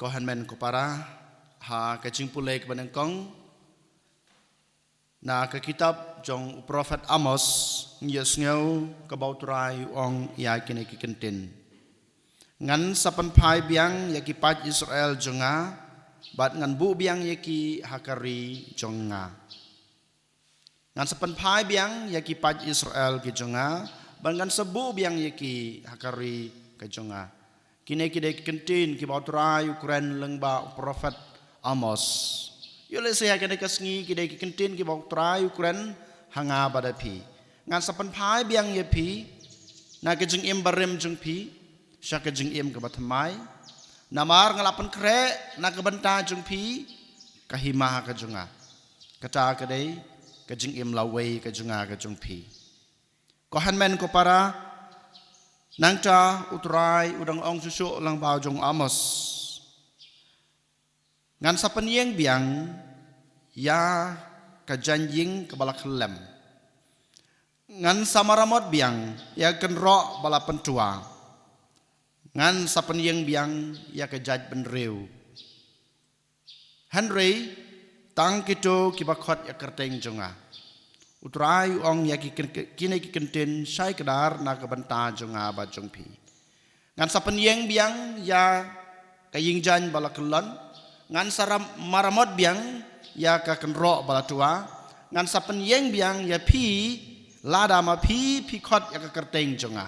Kohanmen ko para ha kajing pulay kebanengkong na ke kitab jong prophet Amos ngias ngau kabauturai ong ya kini kikentin ngan sapan pai biang yaki pat Israel jonga bat ngan bu biang yaki hakari jonga ngan sapan pai biang yaki pat Israel ki jonga bat ngan sebu biang yaki hakari ke jonga kini kidai kentin ki bauturai Ukraine lengba prophet Amos yole saya kena kesngi kidai kentin ki bauturai Ukraine hanga badapi ngan sapan pai biang yapi na kejeng im barem jeng pi syak kejeng im ke batamai namar ngalapan kre na kebenta jeng pi kahimah ke jonga kata kedai kejeng im lawai ke jonga ke jeng pi kohan men ko para nangca utrai udang ong susu lang bau jong Amos ngan sapan yeng biang ya kajanjing ke balak lem ngan samaramot biang ya kenro bala pentua ngan sapan yeng biang ya kejaj benreu Henry tang kito kibakot ya kerteng jonga utrai ong ya kini kikenten syai kedar na kebenta jonga ba jongpi ngan sapan yeng biang ya kaying jan bala kelon ngan saram maramot biang ya ka kenro bala tua ngan sapan yeng biang ya pi lada ma pi kot ya ka kerteng jonga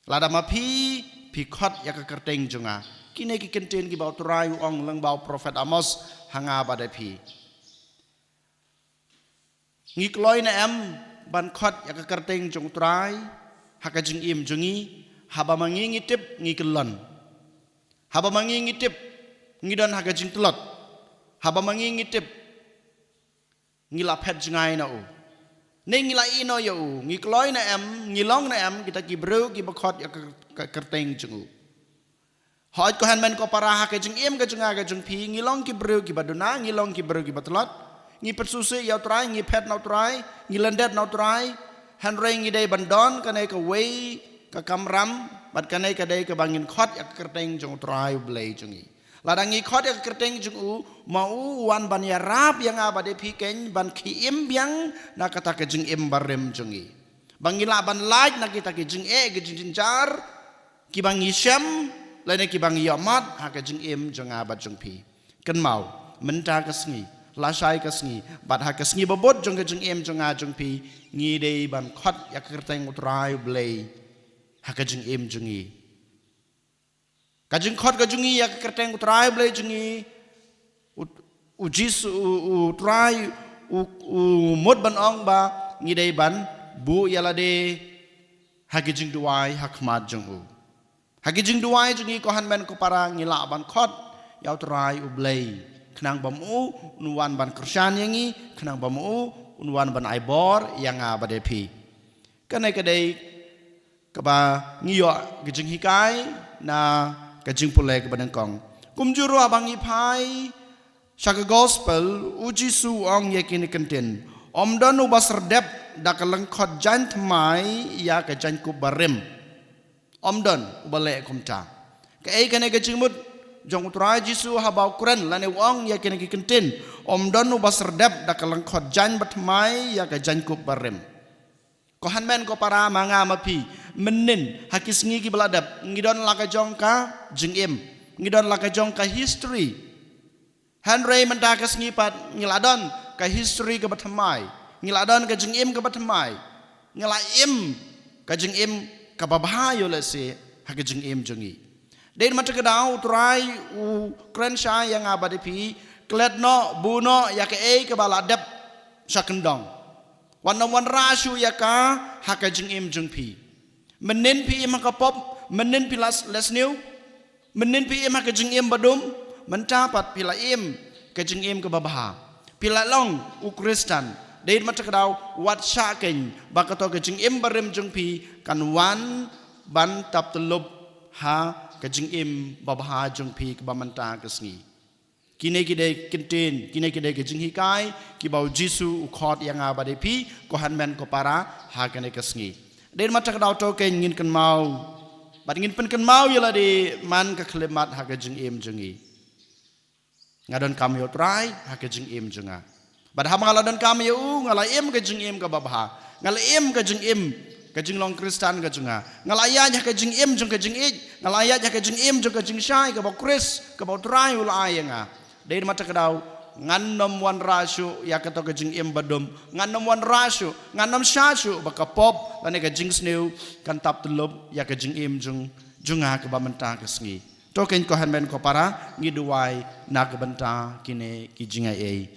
lada ma pi kot ya ka kerteng jonga kini kikenten ki bau utrai ong lang bau prophet Amos hanga ba pi ngikloi na em ban khot ya ka kerteng jong trai haka jing im jongi haba mangi ngitip ngikelon haba mangi ngitip ngidon haka jing telot haba mangi ngitip ngila pet jengai na u ne ngila ino ya u ngikloi na em ngilong na em kita ki bro ki bakhot ya ka kerteng jongu hoj ko hanmen ko para haka jing im ka jonga ka jong pi ngilong ki bro ki baduna ngilong ki bro ki batlot ngi persusi ya trai ngi pet na trai ngi lendet na trai Henry ngi dei bandon kanai ka wei ka kamram bat kanai ka dei ka bangin khot ya kerteng jong trai blei jongi ladang ngi khot ya kerteng jong u mau wan ban ya rap yang aba de pikeng ban ki im biang na kata ka jing im barem jongi bangila ban laj na kita ki jing e ki jing jar ki bangi syam lain ki bangi yamat ha ka jing im jong aba jong pi kan mau menta ka sngi lasai kasngi bat ha kasngi babot jong ke jong em jong a jong pi ngi dei ban khot ya kerteng utrai blei ha ka jong em jongi ka jong khot ka jongi ya kerteng utrai blei jongi ujis utrai mod ban ong ba ngi dei ban bu yala de ha ka jong duai ha khmat jong u ha ka jong duai jongi ko han men ko para ngi la ban khot ya utrai u blei kenang bamu unwan ban kersan yangi kenang bamu unwan ban aibor yang abadepi kanai kadai kaba ngiyo gejing hikai na gejing pulai kebanengkong kumjuru abang ipai syaka gospel uji su ong yakin kentin omdon ubas redep da kelengkot jan temai ya ke jan ku barem omdon ubale kumta kai kanai gejing mut jong utrai jisu habau kuren lane wong ya kene kentin omdon ubas redep da kelengkot jan batmai ya ke jan ku barem ko hanmen ko para manga mapi menin hakis ngi ki beladap ngidon laka jongka jengim ngidon laka jongka history Henry mendakas ngipat ngiladon ka history ke batmai ngiladon ka jengim ke batmai ngelaim ka jengim ka babahayo lese hak jengim jongi den mata kedau trai u krensha yang abadi pi kletno buno ya ke ke baladap sakendong wan rasu ya ka hakajing im jung pi menin pi im ka pop menin pi les new menin pi im hakajing im badum mencapat pila im kajing im ke babaha pila long u kristan den mata kedau wat saking bakato kajing im barem jung pi kan wan ban tap telub ha kajing im babaha jong pi ke bamanta kesngi kine kide kentin kine kide kajing hikai ki bau jisu ukhot yang abade pi ko hanmen ko para ha kane kesngi den mata kadau to ke ngin kan mau bat ngin pen kan mau yala di man ka klemat ha ka jing em jengi ngadon kam yo trai ha ka jing em jenga bat ha ngaladon kam yo ngala em ka jing em ka babha ngala em ka jing long Kristan ka jenga ngala ya ka jing em jeng ka jing ik ngala ya ka jing em jeng ka jing syai ka ba Kris ka ba trai ula ayenga dei mata ka daw nganom wan rasyo ya ka to ka jing em badom nganom wan rasyo nganom syasyo ba ka pop lane ka jing sneu kan tap tulub ya ka jing em jeng junga ka ba menta ka sngi to ken ko han men ko para ngiduai na ka benta kine ki jinga ei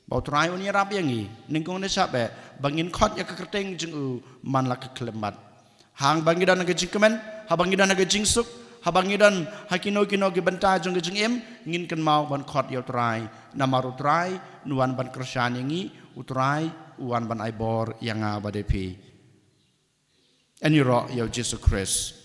bau trai unia rap yangi ningkong ne sabe bangin khot ya ka kerteng jeng u man la ka klemat hang bangidan ka jing kemen ha bangidan ka jing suk habangidan hakino kino ki benta jong jeng em ngin ken mau ban khot yo trai namaru trai nuan ban kersan yangi utrai uan ban aibor yang badepi and you ro yo Jesus Christ